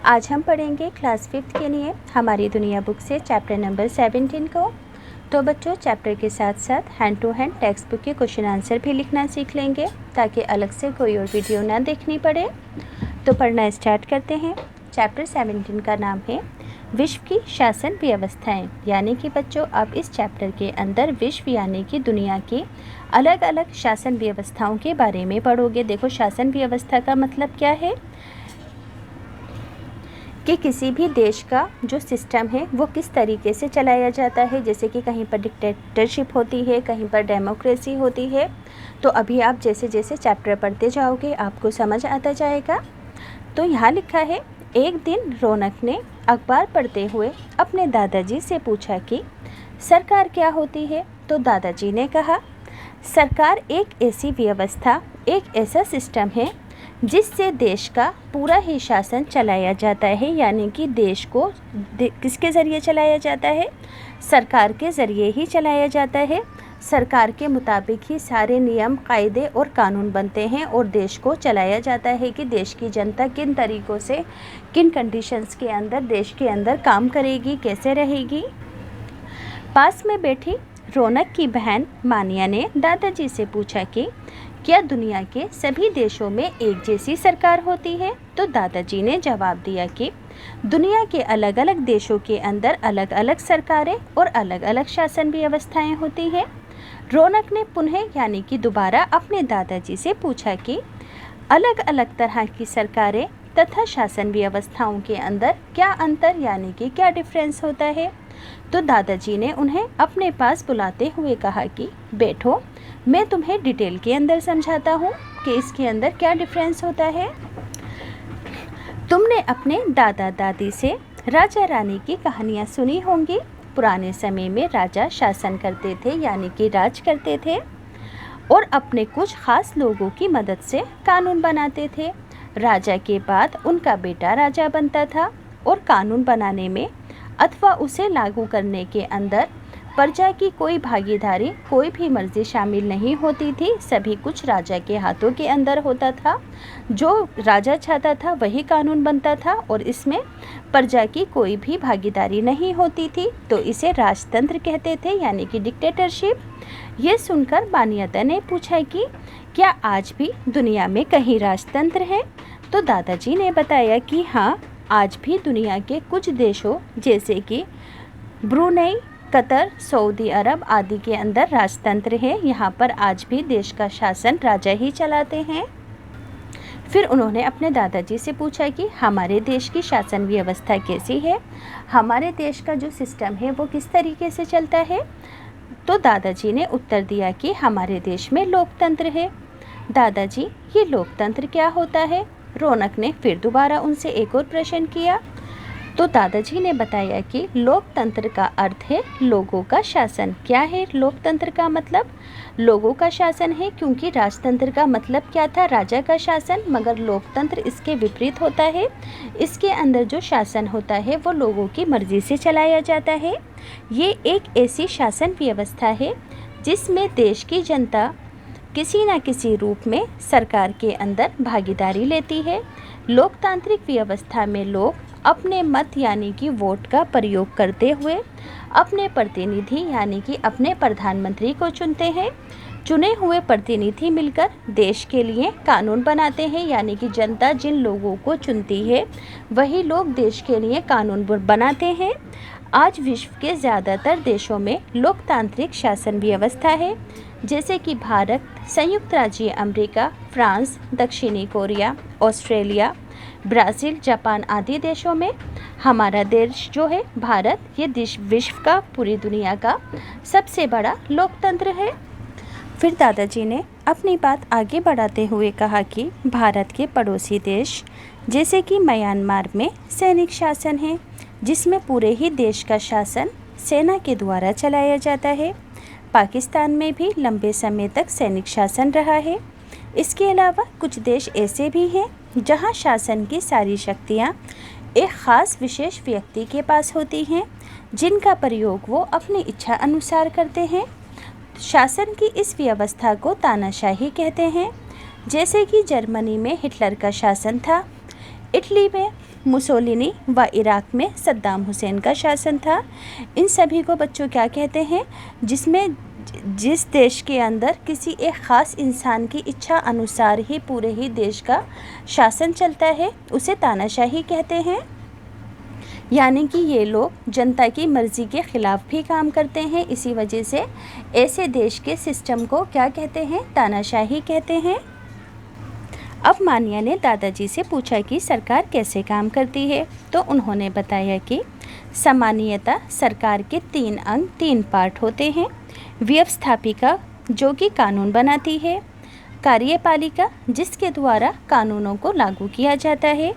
आज हम पढ़ेंगे क्लास 5th के लिए हमारी दुनिया बुक से चैप्टर नंबर 17 को। तो बच्चों, चैप्टर के साथ साथ hand to hand text book के क्वेश्चन आंसर भी लिखना सीख लेंगे ताकि अलग से कोई और वीडियो ना देखनी पड़े। तो पढ़ना स्टार्ट करते हैं। चैप्टर 17 का नाम है विश्व की शासन व्यवस्थाएं। यानी कि बच्चों, आप इस चैप्टर के अंदर विश्व यानी कि दुनिया की अलग अलग शासन व्यवस्थाओं के बारे में पढ़ोगे। देखो, शासन व्यवस्था का मतलब क्या है कि किसी भी देश का जो सिस्टम है वो किस तरीके से चलाया जाता है। जैसे कि कहीं पर डिक्टेटरशिप होती है, कहीं पर डेमोक्रेसी होती है। तो अभी आप जैसे जैसे चैप्टर पढ़ते जाओगे आपको समझ आता जाएगा। तो यहाँ लिखा है, एक दिन रौनक ने अखबार पढ़ते हुए अपने दादाजी से पूछा कि सरकार क्या होती है। तो दादाजी ने कहा, सरकार एक ऐसी व्यवस्था, एक ऐसा सिस्टम है जिससे देश का पूरा ही शासन चलाया जाता है। यानी कि देश को किसके ज़रिए चलाया जाता है? सरकार के ज़रिए ही चलाया जाता है। सरकार के मुताबिक ही सारे नियम, कायदे और कानून बनते हैं और देश को चलाया जाता है कि देश की जनता किन तरीक़ों से, किन कंडीशंस के अंदर देश के अंदर काम करेगी, कैसे रहेगी। पास में बैठी रौनक की बहन मानिया ने दादाजी से पूछा कि क्या दुनिया के सभी देशों में एक जैसी सरकार होती है? तो दादाजी ने जवाब दिया कि दुनिया के अलग अलग देशों के अंदर अलग अलग सरकारें और अलग अलग शासन व्यवस्थाएं होती हैं। रौनक ने पुनः यानी कि दोबारा अपने दादाजी से पूछा कि अलग अलग तरह की सरकारें तथा शासन व्यवस्थाओं के अंदर क्या अंतर यानी कि क्या डिफरेंस होता है। तो दादाजी ने उन्हें अपने पास बुलाते हुए कहा कि बैठो, मैं तुम्हें डिटेल के अंदर समझाता हूँ कि इसके अंदर क्या डिफरेंस होता है। तुमने अपने दादा दादी से राजा रानी की कहानियाँ सुनी होंगी। पुराने समय में राजा शासन करते थे यानी कि राज करते थे और अपने कुछ खास लोगों की मदद से कानून बनाते थे। राजा के बाद उनका बेटा राजा बनता था और कानून बनाने में अथवा उसे लागू करने के अंदर प्रजा की कोई भागीदारी, कोई भी मर्जी शामिल नहीं होती थी। सभी कुछ राजा के हाथों के अंदर होता था। जो राजा चाहता था वही कानून बनता था और इसमें प्रजा की कोई भी भागीदारी नहीं होती थी। तो इसे राजतंत्र कहते थे यानी कि डिक्टेटरशिप। ये सुनकर मान्यता ने पूछा कि क्या आज भी दुनिया में कहीं राजतंत्र है? तो दादाजी ने बताया कि हाँ, आज भी दुनिया के कुछ देशों जैसे कि ब्रुनेई, कतर, सऊदी अरब आदि के अंदर राजतंत्र है। यहाँ पर आज भी देश का शासन राजा ही चलाते हैं। फिर उन्होंने अपने दादाजी से पूछा कि हमारे देश की शासन व्यवस्था कैसी है, हमारे देश का जो सिस्टम है वो किस तरीके से चलता है। तो दादाजी ने उत्तर दिया कि हमारे देश में लोकतंत्र है। दादाजी, ये लोकतंत्र क्या होता है? रौनक ने फिर दोबारा उनसे एक और प्रश्न किया। तो दादाजी ने बताया कि लोकतंत्र का अर्थ है लोगों का शासन। क्या है लोकतंत्र का मतलब? लोगों का शासन है, क्योंकि राजतंत्र का मतलब क्या था? राजा का शासन। मगर लोकतंत्र इसके विपरीत होता है। इसके अंदर जो शासन होता है वो लोगों की मर्जी से चलाया जाता है। ये एक ऐसी शासन व्यवस्था है जिसमें देश की जनता किसी न किसी रूप में सरकार के अंदर भागीदारी लेती है। लोकतांत्रिक व्यवस्था में लोग अपने मत यानी कि वोट का प्रयोग करते हुए अपने प्रतिनिधि यानी कि अपने प्रधानमंत्री को चुनते हैं। चुने हुए प्रतिनिधि मिलकर देश के लिए कानून बनाते हैं। यानी कि जनता जिन लोगों को चुनती है वही लोग देश के लिए कानून बनाते हैं। आज विश्व के ज़्यादातर देशों में लोकतांत्रिक शासन व्यवस्था है, जैसे कि भारत, संयुक्त राज्य अमेरिका, फ्रांस, दक्षिणी कोरिया, ऑस्ट्रेलिया, ब्राज़ील, जापान आदि देशों में। हमारा देश जो है भारत, ये देश विश्व का, पूरी दुनिया का सबसे बड़ा लोकतंत्र है। फिर दादाजी ने अपनी बात आगे बढ़ाते हुए कहा कि भारत के पड़ोसी देश जैसे कि म्यांमार में सैनिक शासन है, जिसमें पूरे ही देश का शासन सेना के द्वारा चलाया जाता है। पाकिस्तान में भी लंबे समय तक सैनिक शासन रहा है। इसके अलावा कुछ देश ऐसे भी हैं जहां शासन की सारी शक्तियां एक ख़ास विशेष व्यक्ति के पास होती हैं, जिनका प्रयोग वो अपनी इच्छा अनुसार करते हैं। शासन की इस व्यवस्था को तानाशाही कहते हैं। जैसे कि जर्मनी में हिटलर का शासन था, इटली में मुसोलिनी व इराक में सद्दाम हुसैन का शासन था। इन सभी को बच्चों क्या कहते हैं? जिस देश के अंदर किसी एक ख़ास इंसान की इच्छा अनुसार ही पूरे ही देश का शासन चलता है, उसे तानाशाही कहते हैं। यानी कि ये लोग जनता की मर्ज़ी के ख़िलाफ़ भी काम करते हैं। इसी वजह से ऐसे देश के सिस्टम को क्या कहते हैं? तानाशाही कहते हैं। अब मानिया ने दादाजी से पूछा कि सरकार कैसे काम करती है, तो उन्होंने बताया कि सामान्यतः सरकार के 3 अंग 3 पार्ट होते हैं। व्यवस्थापिका जो कि कानून बनाती है, कार्यपालिका जिसके द्वारा कानूनों को लागू किया जाता है,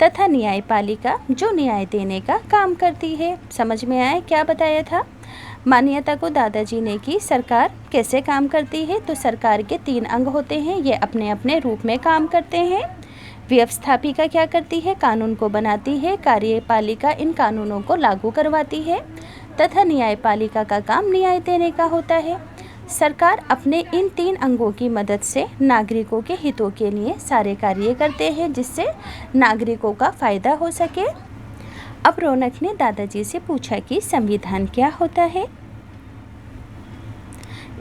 तथा न्यायपालिका जो न्याय देने का काम करती है। समझ में आया क्या बताया था? मान्यता को दादाजी ने कि सरकार कैसे काम करती है, तो सरकार के 3 अंग होते हैं, ये अपने अपने रूप में काम करते हैं। व्यवस्थापिका क्या करती है? कानून को बनाती है। कार्यपालिका इन कानूनों को लागू करवाती है, तथा न्यायपालिका का काम न्याय देने का होता है। सरकार अपने इन 3 अंगों की मदद से नागरिकों के हितों के लिए सारे कार्य करते हैं, जिससे नागरिकों का फ़ायदा हो सके। अब रौनक ने दादाजी से पूछा कि संविधान क्या होता है।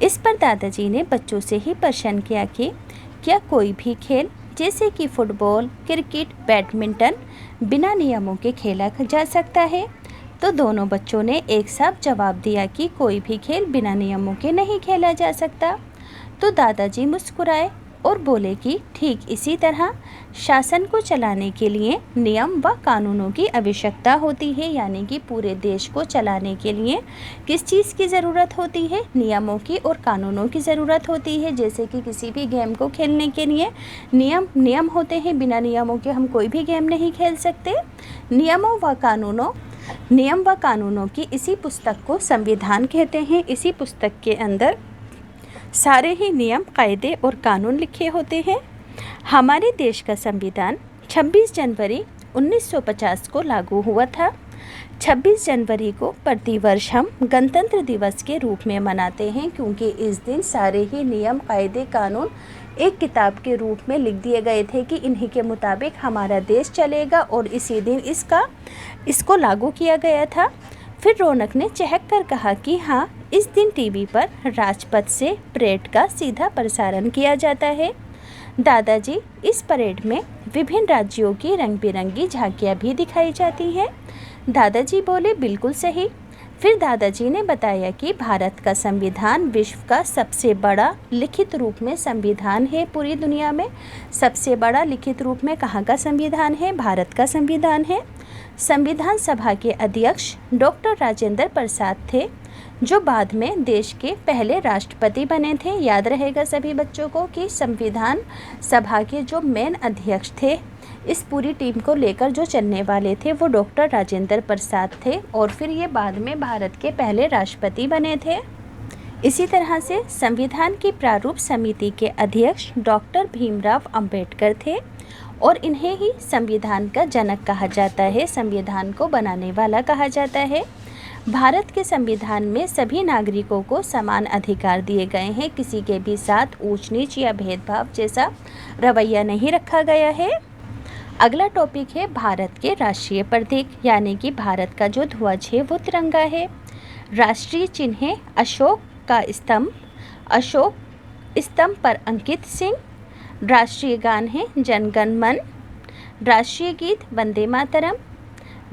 इस पर दादाजी ने बच्चों से ही प्रश्न किया कि क्या कोई भी खेल जैसे कि फुटबॉल, क्रिकेट, बैडमिंटन बिना नियमों के खेला जा सकता है? तो दोनों बच्चों ने एक साथ जवाब दिया कि कोई भी खेल बिना नियमों के नहीं खेला जा सकता। तो दादाजी मुस्कुराए और बोले कि ठीक इसी तरह शासन को चलाने के लिए नियम व कानूनों की आवश्यकता होती है। यानी कि पूरे देश को चलाने के लिए किस चीज़ की ज़रूरत होती है? नियमों की और कानूनों की ज़रूरत होती है। जैसे कि किसी भी गेम को खेलने के लिए नियम होते हैं, बिना नियमों के हम कोई भी गेम नहीं खेल सकते। नियम व कानूनों की इसी पुस्तक को संविधान कहते हैं। इसी पुस्तक के अंदर सारे ही नियम, कायदे और कानून लिखे होते हैं। हमारे देश का संविधान 26 जनवरी 1950 को लागू हुआ था। 26 जनवरी को प्रतिवर्ष हम गणतंत्र दिवस के रूप में मनाते हैं, क्योंकि इस दिन सारे ही नियम, कायदे, कानून एक किताब के रूप में लिख दिए गए थे कि इन्हीं के मुताबिक हमारा देश चलेगा, और इसी दिन इसको लागू किया गया था। फिर रौनक ने चहक कर कहा कि हाँ, इस दिन टीवी पर राजपथ से परेड का सीधा प्रसारण किया जाता है। दादाजी, इस परेड में विभिन्न राज्यों की रंग बिरंगी झांकियाँ भी दिखाई जाती हैं। दादाजी बोले, बिल्कुल सही। फिर दादाजी ने बताया कि भारत का संविधान विश्व का सबसे बड़ा लिखित रूप में संविधान है। पूरी दुनिया में सबसे बड़ा लिखित रूप में कहाँ का संविधान है? भारत का संविधान है। संविधान सभा के अध्यक्ष डॉक्टर राजेंद्र प्रसाद थे, जो बाद में देश के पहले राष्ट्रपति बने थे। याद रहेगा सभी बच्चों को कि संविधान सभा के जो मेन अध्यक्ष थे, इस पूरी टीम को लेकर जो चलने वाले थे, वो डॉक्टर राजेंद्र प्रसाद थे, और फिर ये बाद में भारत के पहले राष्ट्रपति बने थे। इसी तरह से संविधान की प्रारूप समिति के अध्यक्ष डॉक्टर भीमराव अंबेडकर थे, और इन्हें ही संविधान का जनक कहा जाता है, संविधान को बनाने वाला कहा जाता है। भारत के संविधान में सभी नागरिकों को समान अधिकार दिए गए हैं। किसी के भी साथ ऊंच नीच या भेदभाव जैसा रवैया नहीं रखा गया है। अगला टॉपिक है भारत के राष्ट्रीय प्रतीक, यानी कि भारत का जो ध्वज है वो तिरंगा है। राष्ट्रीय चिन्ह है अशोक का स्तंभ, अशोक स्तंभ पर अंकित सिंह। राष्ट्रीय गान है जन गण मन। राष्ट्रीय गीत वंदे मातरम।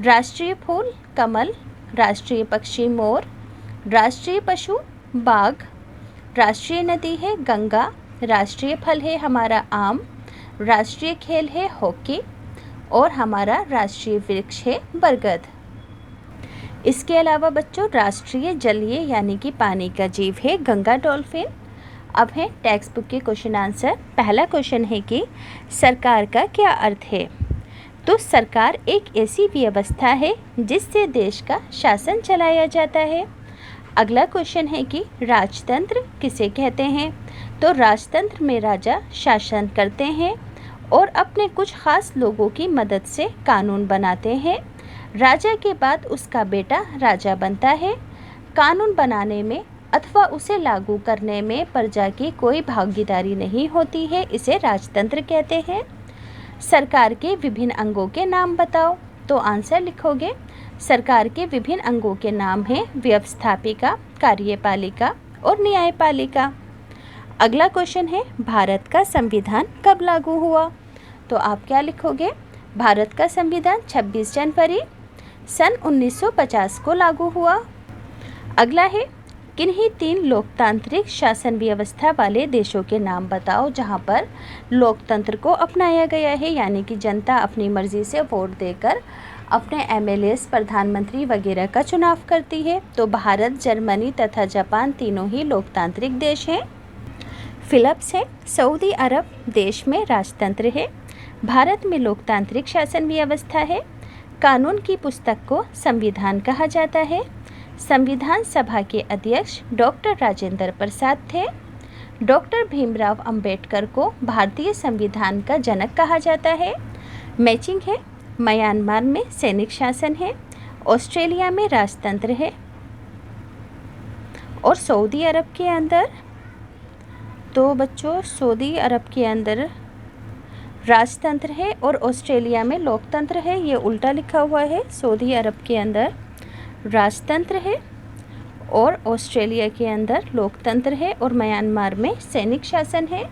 राष्ट्रीय फूल कमल। राष्ट्रीय पक्षी मोर। राष्ट्रीय पशु बाघ। राष्ट्रीय नदी है गंगा। राष्ट्रीय फल है हमारा आम। राष्ट्रीय खेल है हॉकी, और हमारा राष्ट्रीय वृक्ष है बरगद। इसके अलावा बच्चों राष्ट्रीय जलीय यानी कि पानी का जीव है गंगा डॉल्फिन। अब है टेक्स्ट बुक के क्वेश्चन आंसर। पहला क्वेश्चन है कि सरकार का क्या अर्थ है? तो सरकार एक ऐसी व्यवस्था है जिससे देश का शासन चलाया जाता है। अगला क्वेश्चन है कि राजतंत्र किसे कहते हैं? तो राजतंत्र में राजा शासन करते हैं और अपने कुछ खास लोगों की मदद से कानून बनाते हैं। राजा के बाद उसका बेटा राजा बनता है। कानून बनाने में अथवा उसे लागू करने में प्रजा की कोई भागीदारी नहीं होती है, इसे राजतंत्र कहते हैं। सरकार के विभिन्न अंगों के नाम बताओ। तो आंसर लिखोगे सरकार के विभिन्न अंगों के नाम हैं व्यवस्थापिका, कार्यपालिका और न्यायपालिका। अगला क्वेश्चन है भारत का संविधान कब लागू हुआ। तो आप क्या लिखोगे भारत का संविधान 26 जनवरी सन 1950 को लागू हुआ। अगला है किन्हीं 3 लोकतांत्रिक शासन व्यवस्था वाले देशों के नाम बताओ जहां पर लोकतंत्र को अपनाया गया है, यानी कि जनता अपनी मर्जी से वोट देकर अपने एमएलएस, प्रधानमंत्री वगैरह का चुनाव करती है। तो भारत, जर्मनी तथा जापान तीनों ही लोकतांत्रिक देश हैं। फिलिप्स है सऊदी अरब देश में राजतंत्र है। भारत में लोकतांत्रिक शासन व्यवस्था है। कानून की पुस्तक को संविधान कहा जाता है। संविधान सभा के अध्यक्ष डॉक्टर राजेंद्र प्रसाद थे। डॉक्टर भीमराव अंबेडकर को भारतीय संविधान का जनक कहा जाता है। मैचिंग है म्यांमार में सैनिक शासन है। ऑस्ट्रेलिया में राजतंत्र है और सऊदी अरब के अंदर, तो बच्चों सऊदी अरब के अंदर राजतंत्र है और ऑस्ट्रेलिया में लोकतंत्र है। ये उल्टा लिखा हुआ है, सऊदी अरब के अंदर राजतंत्र है और ऑस्ट्रेलिया के अंदर लोकतंत्र है और म्यांमार में सैनिक शासन है।